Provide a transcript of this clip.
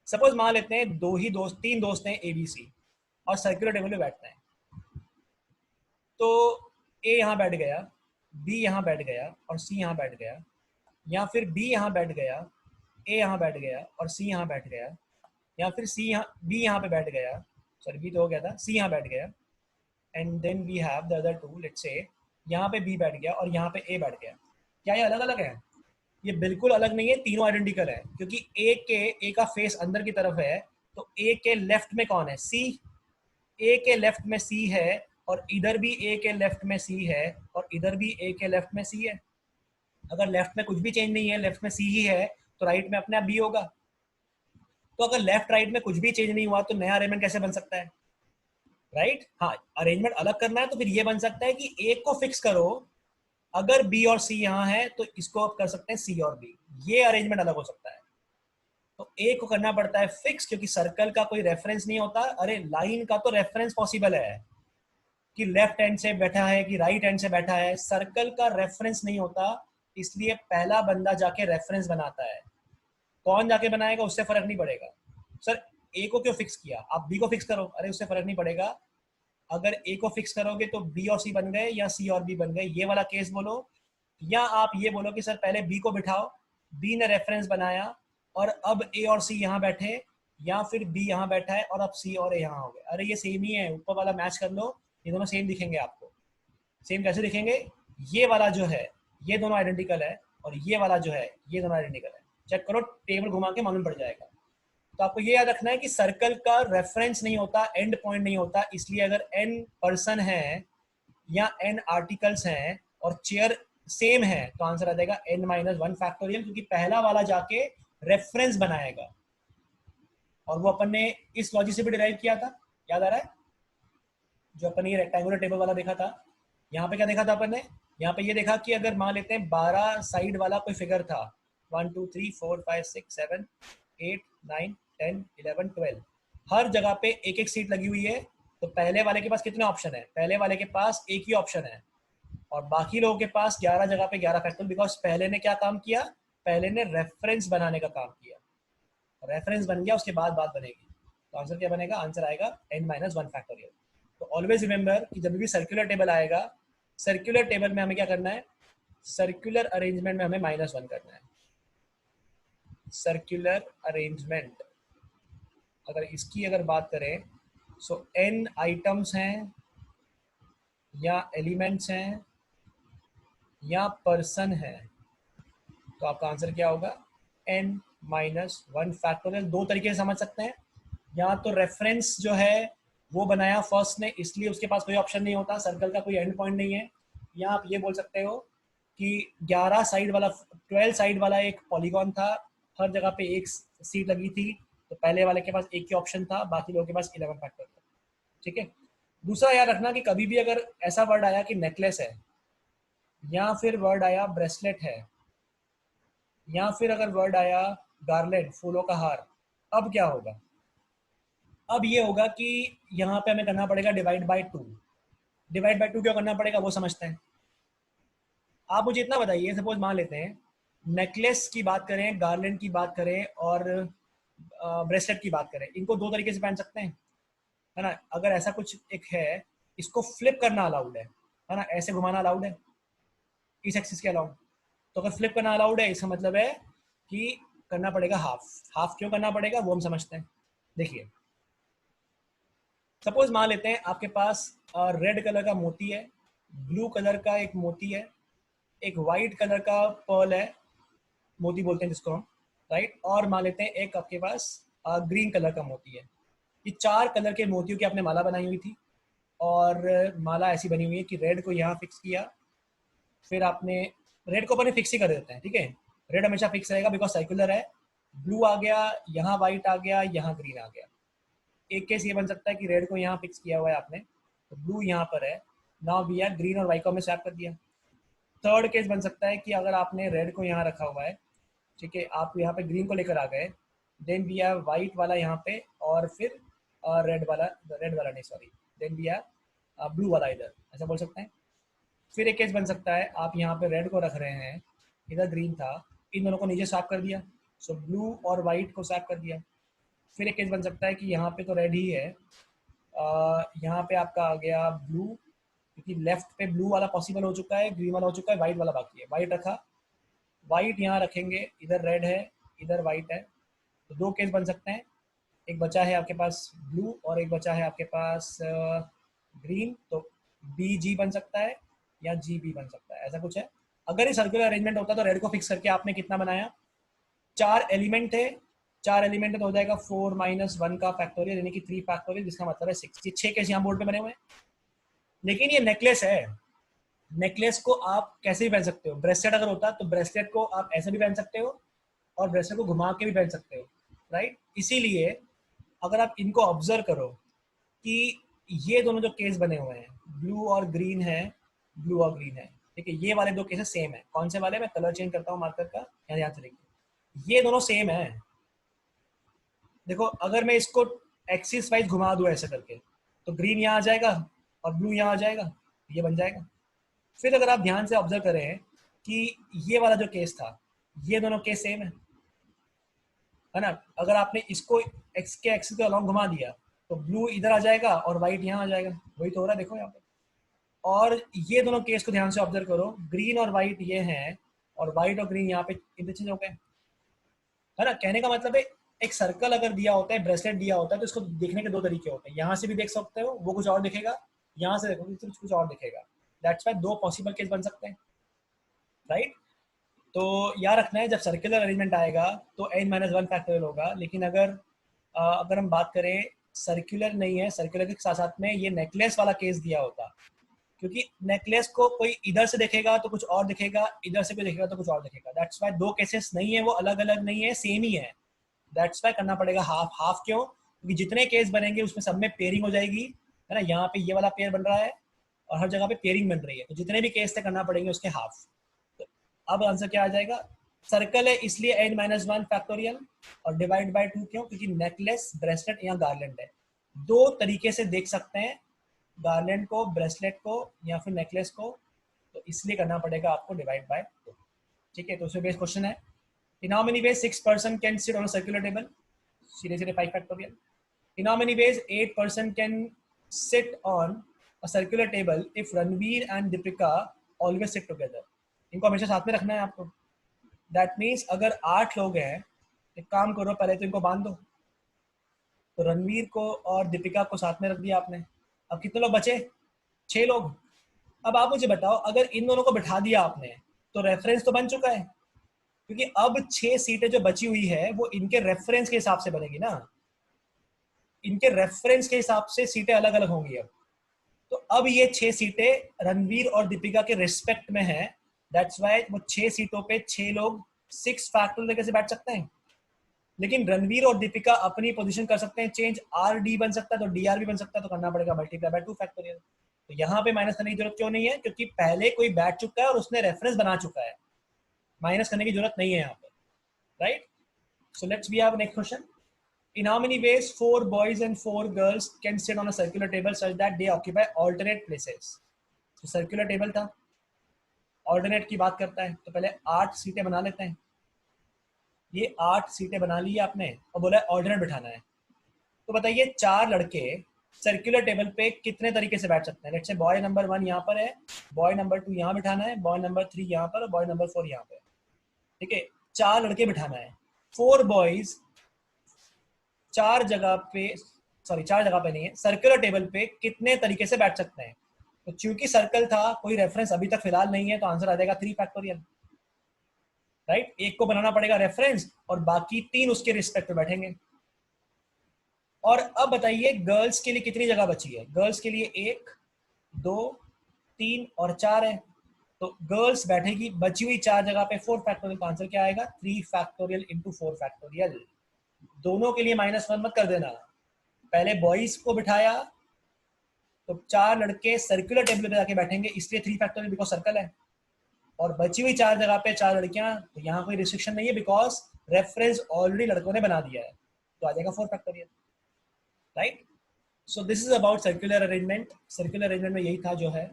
Suppose मान लेते हैं तीन दोस्त हैं ABC और सर्कुलर टेबल पे बैठते हैं। तो A यहाँ बैठ गया, B यहाँ बैठ गया और C यहाँ बैठ गया, या फिर B यहाँ बैठ गया, A यहाँ बैठ गया और C यहाँ बैठ गया, या फिर B यहाँ पे बैठ गया, सॉरी B तो हो गया था, C यहाँ बैठ गया, and then we have the other two, let's say यहाँ पे B बैठ गया और यहाँ पे A बैठ गया। क्या ये अलग अलग है? ये बिल्कुल अलग नहीं है, तीनों आइडेंटिकल है, क्योंकि A का फेस अंदर की तरफ है, तो A के लेफ्ट में कौन है? C। A के लेफ्ट में C है और इधर भी A के लेफ्ट में C है और इधर भी A के लेफ्ट में C है। अगर लेफ्ट में कुछ भी चेंज नहीं है, लेफ्ट में C ही है, तो राइट में अपने आप B होगा। तो अगर लेफ्ट राइट में कुछ भी चेंज नहीं हुआ तो नया अरेंजमेंट कैसे बन सकता है? राइट, हाँ, अरेंजमेंट अलग करना है तो फिर ये बन सकता है कि A को फिक्स करो, अगर B और C यहाँ है तो इसको आप कर सकते हैं C और B, ये अरेंजमेंट अलग हो सकता है। तो A को करना पड़ता है फिक्स, क्योंकि सर्कल का कोई रेफरेंस नहीं होता। अरे लाइन का तो रेफरेंस पॉसिबल है कि लेफ्ट हैंड से बैठा है कि राइट हैंड से बैठा है, सर्कल का रेफरेंस नहीं होता, इसलिए पहला बंदा जाके रेफरेंस बनाता है। कौन जाके बनाएगा उससे फर्क नहीं पड़ेगा। सर A को क्यों फिक्स किया, आप B को फिक्स करो, अरे उससे फर्क नहीं पड़ेगा। अगर A को फिक्स करोगे तो B और C बन गए या C और B बन गए, ये वाला केस बोलो। या आप ये बोलो कि सर पहले B को बिठाओ, B ने रेफरेंस बनाया और अब A और C यहाँ बैठे, या फिर B यहाँ बैठा है और अब C और A यहाँ हो गए। अरे ये सेम ही है, ऊपर वाला मैच कर लो, ये दोनों सेम दिखेंगे आपको। सेम कैसे दिखेंगे? ये वाला जो है ये दोनों आइडेंटिकल है और ये वाला जो है ये दोनों आइडेंटिकल है। चेक करो, टेबल घुमा के मालूम पड़ जाएगा। तो आपको ये याद रखना है कि सर्कल का रेफरेंस नहीं होता, एंड पॉइंट नहीं होता, इसलिए अगर n पर्सन है या n आर्टिकल्स हैं और चेयर सेम है तो आंसर आ जाएगा n-1 फैक्टोरियल, क्योंकि पहला वाला जाके रेफरेंस बनाएगा। और वो अपन ने इस लॉजिक से भी डिराइव किया था, याद आ रहा है? जो अपन ये रेक्टेंगुलर टेबल वाला देखा था, यहाँ पे क्या देखा था अपन ने? यहाँ पे ये देखा कि अगर मान लेते हैं 12 साइड वाला कोई फिगर था, 1 2 3 4 5 6 7 8 9 10 11 12, हर जगह पे एक एक सीट लगी हुई है, तो पहले वाले के पास कितने ऑप्शन है? पहले वाले के पास एक ही ऑप्शन है और बाकी लोगों के पास 11 जगह पे 11 फैक्टोरियल, बिकॉज पहले ने क्या काम किया? पहले ने रेफरेंस बनाने का काम किया, रेफरेंस बन गया, उसके बाद बात बनेगी। तो आंसर क्या बनेगा? आंसर आएगा n-1 फैक्टोरियल। तो ऑलवेज रिमेंबर कि जब भी सर्कुलर टेबल आएगा, सर्कुलर टेबल में हमें क्या करना है? सर्कुलर अरेंजमेंट में हमें -1 करना है। सर्कुलर अरेंजमेंट अगर इसकी अगर बात करें, सो n आइटम्स हैं या एलिमेंट्स हैं या पर्सन है, तो आपका आंसर क्या होगा? n-1 factorial. दो तरीके से समझ सकते हैं, या तो रेफरेंस जो है वो बनाया फर्स्ट ने, इसलिए उसके पास कोई ऑप्शन नहीं होता, सर्कल का कोई एंड पॉइंट नहीं है। या आप ये बोल सकते हो कि 11 साइड वाला 12 साइड वाला एक पॉलीगॉन था, हर जगह पे एक सीट लगी थी, तो पहले वाले के पास एक ही ऑप्शन था, बाकी लोगों के पास 11 फैक्टर था। ठीक है। दूसरा याद रखना कि कभी भी अगर ऐसा वर्ड आया कि नेकलेस है, या फिर वर्ड आया ब्रेसलेट है, या फिर अगर वर्ड आया गार्लैंड, फूलों का हार, अब क्या होगा? अब ये होगा कि यहाँ पे हमें करना पड़ेगा डिवाइड बाय 2। डिवाइड बाय 2 क्यों करना पड़ेगा वो समझते हैं। आप मुझे इतना बताइए, सपोज मान लेते हैं नेकलेस की बात करें, गार्लैंड की बात करें और ब्रेसलेट की बात करें, इनको दो तरीके से पहन सकते हैं, है ना? अगर ऐसा कुछ एक है, इसको फ्लिप करना अलाउड है ना? ऐसे घुमाना अलाउड है इस एक्सिस के अलाउड। तो अगर फ्लिप करना अलाउड है, इसका मतलब है कि करना पड़ेगा हाफ। हाफ क्यों करना पड़ेगा वो हम समझते हैं। देखिए, सपोज मान लेते हैं आपके पास रेड कलर का मोती है, ब्लू कलर का एक मोती है, एक वाइट कलर का पर्ल है, मोती बोलते हैं जिसको हम, राइट? और मान लेते हैं एक आपके पास ग्रीन कलर का मोती है। ये 4 कलर के मोतियों की आपने माला बनाई हुई थी, और माला ऐसी बनी हुई है कि रेड को यहाँ फिक्स किया, फिर आपने रेड को अपन फिक्स ही कर देते हैं, ठीक है? रेड हमेशा फिक्स रहेगा बिकॉज सर्कुलर है। ब्लू आ गया, यहाँ वाइट आ गया, यहाँ ग्रीन आ गया। एक केस ये बन सकता है कि रेड को यहाँ फिक्स किया हुआ है आपने, तो ब्लू यहाँ पर है, नाउ वी आर ग्रीन और वाइट को हमने स्वैप कर दिया। थर्ड केस बन सकता है कि अगर आपने रेड को यहाँ रखा हुआ है, ठीक है, आप यहाँ पे ग्रीन को लेकर आ गए, देन वी आर वाइट वाला यहाँ पे और फिर रेड वाला नहीं sorry, then we are blue वाला इधर, ऐसा बोल सकते हैं। फिर एक केस बन सकता है आप यहाँ पे रेड को रख रहे हैं, इधर ग्रीन था, इन दोनों को नीचे स्वैप कर दिया, सो ब्लू और वाइट को स्वैप कर दिया। फिर एक केस बन सकता है कि यहाँ पे तो रेड ही है, यहाँ पे आपका आ गया ब्लू, क्योंकि लेफ्ट पे ब्लू वाला पॉसिबल हो चुका है, ग्रीन वाला हो चुका है, वाइट वाला बाकी है। वाइट रखा, वाइट यहाँ रखेंगे, इधर रेड है, इधर वाइट है, तो दो केस बन सकते हैं। एक बचा है आपके पास ब्लू और एक बचा है आपके पास ग्रीन, तो बी जी बन सकता है या जी बी बन सकता है, ऐसा कुछ है। अगर ये सर्कुलर अरेंजमेंट होता तो रेड को फिक्स करके आपने कितना बनाया, 4 एलिमेंट थे, 4 एलिमेंट तो हो जाएगा 4 माइनस 1 का फैक्टोरियल यानी कि 3 फैक्टोरियल, जिसका मतलब है 6। ये 6 केस यहाँ बोर्ड पे बने हुए हैं। लेकिन ये नेकलेस है, नेकलेस को आप कैसे भी पहन सकते हो। ब्रेसलेट अगर होता तो ब्रेसलेट को आप ऐसे भी पहन सकते हो और ब्रेसलेट को घुमा के भी पहन सकते हो, राइट। इसीलिए अगर आप इनको ऑब्जर्व करो कि ये दोनों जो केस बने हुए हैं, ब्लू और ग्रीन है, ब्लू और ग्रीन है, ठीक है, ये वाले दो केसेस सेम है। कौन से वाले, मैं कलर चेंज करता हूँ मार्कर का, यहाँ ध्यान से देखिए, ये दोनों सेम है। देखो अगर मैं इसको एक्सिस वाइज घुमा दूँ ऐसे करके, तो ग्रीन यहाँ आ जाएगा और ब्लू यहाँ आ जाएगा, ये बन जाएगा। फिर अगर आप ध्यान से ऑब्जर्व करें कि ये वाला जो केस था, ये दोनों केस सेम है ना। अगर आपने इसको एक्स के एक्सिस के अलॉन्ग घुमा दिया तो ब्लू इधर आ जाएगा और वाइट यहाँ आ जाएगा, वही तो हो रहा है देखो यहाँ पे। और ये दोनों केस को ध्यान से ऑब्जर्व करो, ग्रीन और वाइट ये हैं और वाइट और ग्रीन यहाँ पे इंटरचेंज हो गए, है ना। कहने का मतलब है एक सर्कल अगर दिया होता है, ब्रेसलेट दिया होता है, तो इसको देखने के दो तरीके होते हैं। यहाँ से भी देख सकते हो, वो कुछ और दिखेगा, यहाँ से देखोगे तो कुछ और दिखेगा। दैट्स वाई दो पॉसिबल केस बन सकते हैं, राइट। तो याद रखना है जब सर्कुलर अरेंजमेंट आएगा तो n-1 फैक्टोरियल होगा। लेकिन अगर हम बात करें सर्कुलर नहीं है, सर्कुलर के साथ साथ में ये नेकलेस वाला केस दिया होता, क्योंकि नेकलेस को कोई इधर से देखेगा तो कुछ और दिखेगा, इधर से कोई देखेगा तो कुछ और दिखेगा। दैट्स वाई दो केसेस नहीं है, वो अलग अलग नहीं है, सेम ही है। दैट्स वाई करना पड़ेगा हाफ हाफ। क्यों? क्योंकि जितने केस बनेंगे उसमें सब में पेयरिंग हो जाएगी, है ना। यहाँ पे ये वाला पेयर बन रहा है और हर जगह पे पेयरिंग बन रही है, तो जितने भी केस थे करना पड़ेंगे उसके हाफ। तो अब आंसर क्या आ जाएगा, सर्कल है इसलिए n-1 फैक्टोरियल और डिवाइड बाय 2। क्यों? क्योंकि नेकलेस, ब्रेसलेट या गार्लैंड है। दो तरीके से देख सकते हैं, गार्लैंड को, ब्रेसलेट को या फिर नेकलेस को, तो इसलिए करना पड़ेगा आपको डिवाइड बाय 2। ठीक है, तो उसमें बेस क्वेश्चन है, in how many ways 6 person can sit on a circular table, सीधे सीधे 5 factorial। in how many ways 8 person can sit on a circular table if Ranveer and Deepika always sit together। इनको हमेशा साथ में रखना है आपको। दैट मीन्स अगर 8 लोग हैं, एक काम करो, पहले तो इनको बांध दो। तो रणवीर को और दीपिका को साथ में रख दिया आपने, अब कितने लोग बचे, 6 लोग। अब आप मुझे बताओ, अगर इन दोनों को बिठा दिया आपने तो रेफरेंस तो बन चुका है, क्योंकि अब 6 सीटें जो बची हुई है वो इनके रेफरेंस के हिसाब से बनेगी ना, इनके रेफरेंस के हिसाब से सीटें अलग अलग होंगी अब। तो अब ये 6 सीटें रणवीर और दीपिका के रिस्पेक्ट में है। दैट्स वाई वो 6 सीटों पे 6 लोग 6 फैक्टोरियल लेकर से बैठ सकते हैं। लेकिन रणवीर और दीपिका अपनी पोजीशन कर सकते हैं चेंज, आर डी बन सकता है तो डी आर भी बन सकता है, तो करना पड़ेगा मल्टीप्लाई बाय 2 फैक्टोरियल। तो यहाँ पे माइनस करने की जरूरत क्यों नहीं है, क्योंकि पहले कोई बैठ चुका है और उसने रेफरेंस बना चुका है, माइनस करने की जरूरत नहीं है यहाँ पे, right. So let's we have next question. In how many ways 4 boys and 4 girls can sit on a circular table such that they occupy alternate places? तो circular table था, alternate की बात करता है, तो पहले 8 सीटें बना लेते हैं। ये 8 सीटें बना ली आपने और बोला alternate बिठाना है। तो बताइए 4 लड़के सर्कुलर टेबल पे कितने तरीके से बैठ सकते हैं। लेट्स से बॉय नंबर 1 यहाँ पर है, बॉय नंबर 2 यहाँ बिठाना है, बॉय नंबर 3 यहाँ पर और बॉय नंबर 4 यहाँ पे, ठीक है। 4 लड़के बिठाना है, 4 बॉयज 4 जगह पे, सॉरी 4 जगह पे नहीं है, सर्कुलर टेबल पे कितने तरीके से बैठ सकते हैं। तो चूंकि सर्कल था, कोई रेफरेंस अभी तक फिलहाल नहीं है, तो आंसर आ जाएगा 3 फैक्टोरियल, राइट। एक को बनाना पड़ेगा रेफरेंस और बाकी 3 उसके रिस्पेक्ट पे बैठेंगे। और अब बताइए गर्ल्स के लिए कितनी जगह बची है। गर्ल्स के लिए 1 2 3 और 4 है, तो गर्ल्स बैठेगी बची हुई 4 जगह पे 4 फैक्टोरियल। का आंसर क्या आएगा, 3 फैक्टोरियल इंटू 4 फैक्टोरियल। दोनों के लिए -1 मत कर देना। पहले बॉयज को बिठाया तो 4 लड़के सर्कुलर टेबल पे जाके बैठेंगे, इसलिए 3 फैक्टोरियल बिकॉज सर्कल है। और बची हुई 4 जगह पे 4 लड़कियां, तो यहाँ कोई रिस्ट्रिक्शन नहीं है बिकॉज रेफरेंस ऑलरेडी लड़कों ने बना दिया है, तो आ जाएगा 4 factorial, right. So this is about circular arrangement. Circular arrangement में यही था जो है।